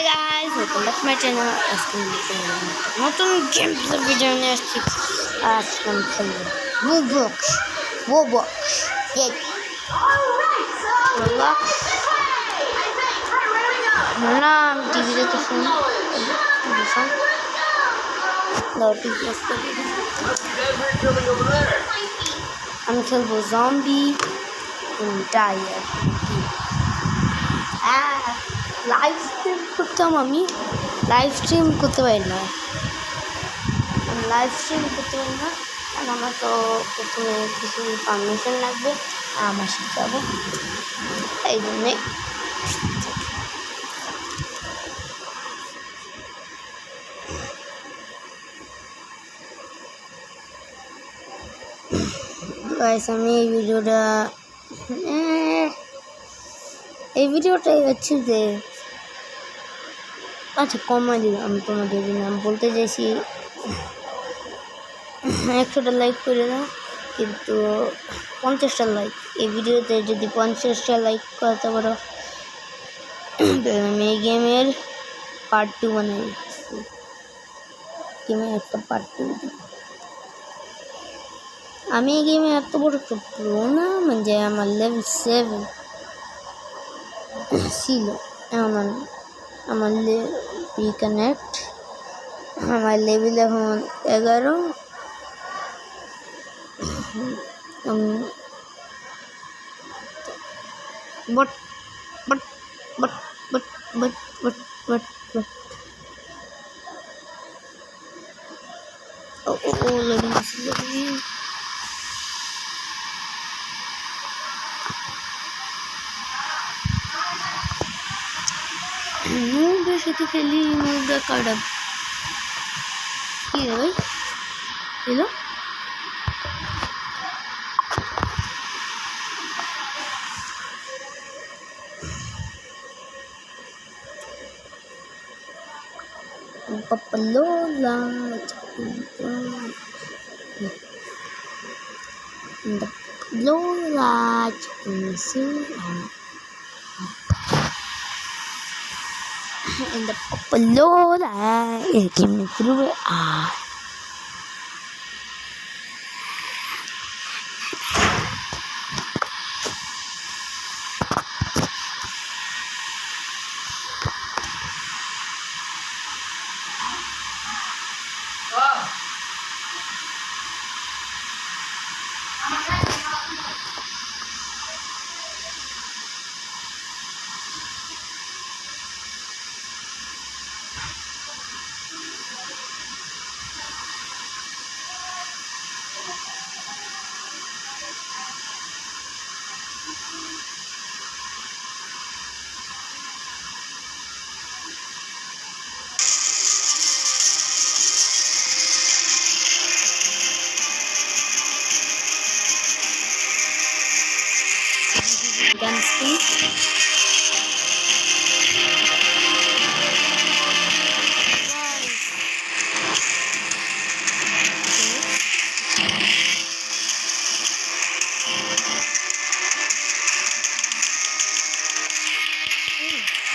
guys, welcome back to my channel. নতুন game video নিয়ে আসছি। আজকে আমি খেলবো Roblox না আমি টিভি দেখতে শুনি আমি খেলবো জম্বি ডায়ার লাইভ স্ট্রিম করতাম। আমি লাইভ স্ট্রিম করতে পারি না আর আমার তো প্রথমে কিছু পারমিশন লাগবে আর আমার শিখাবো, এই জন্যে আমি এই ভিডিওটাই হচ্ছে যে আচ্ছা কমাই দিলাম। আমি তোমাদের আমি বলতে চাইছি 100টা লাইক করে দাও, কিন্তু 50টা লাইক এই ভিডিওতে যদি 50টা লাইক করতে পারো আমি এই গেমের পার্ট 2 বানাই। গেমের একটা পার্ট 2 আমি এই গেমে এত বড় একটা প্রো না, মানে আমার লেভেল 7 ছিল। আমার রিকানেক্ট আমার লেভেল এখন 11। বট বট বট বট বট বট বট বট ও লোডিং মুভের সাথে খেলি মুভটা কাটা কি রে ভাই এলো Papalola Lola and the Papalola it came through it. Gun speed.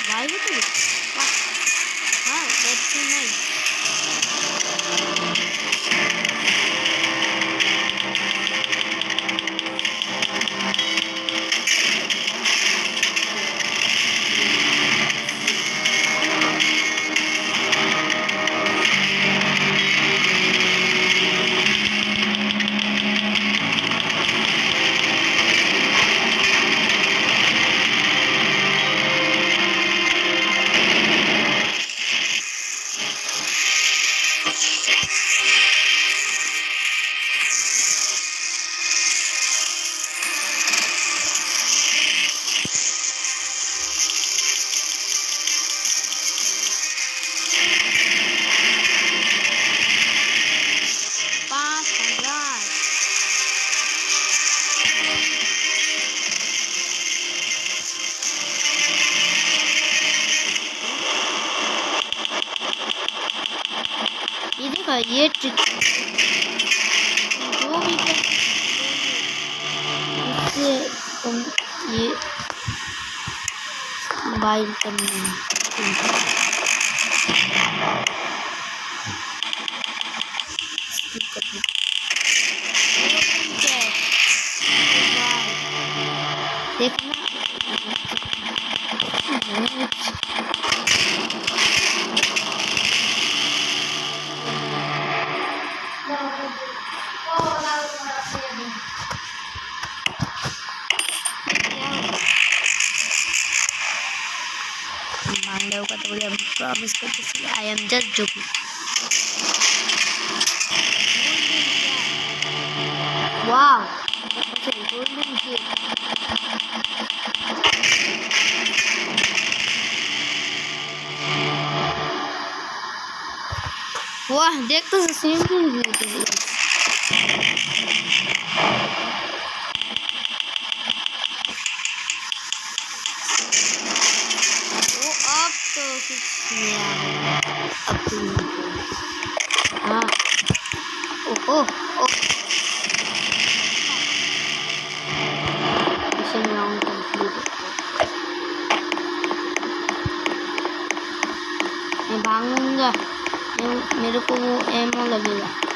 Why would you? Wow, that's so nice. ये ट्रिक जो भी इससे तुम ये बाइल करना है। देखना बांग्ला का तो हम प्रॉमिस करते I am just joking wow golden cake वाह देख तो स्विमिंग पूल अब तो कुछ नहीं आ रहा अब तो हाँ ओहो ओ मिशन राउंड कंप्लीट मैं भागूंगा मेरे को वो एमओ लगेगा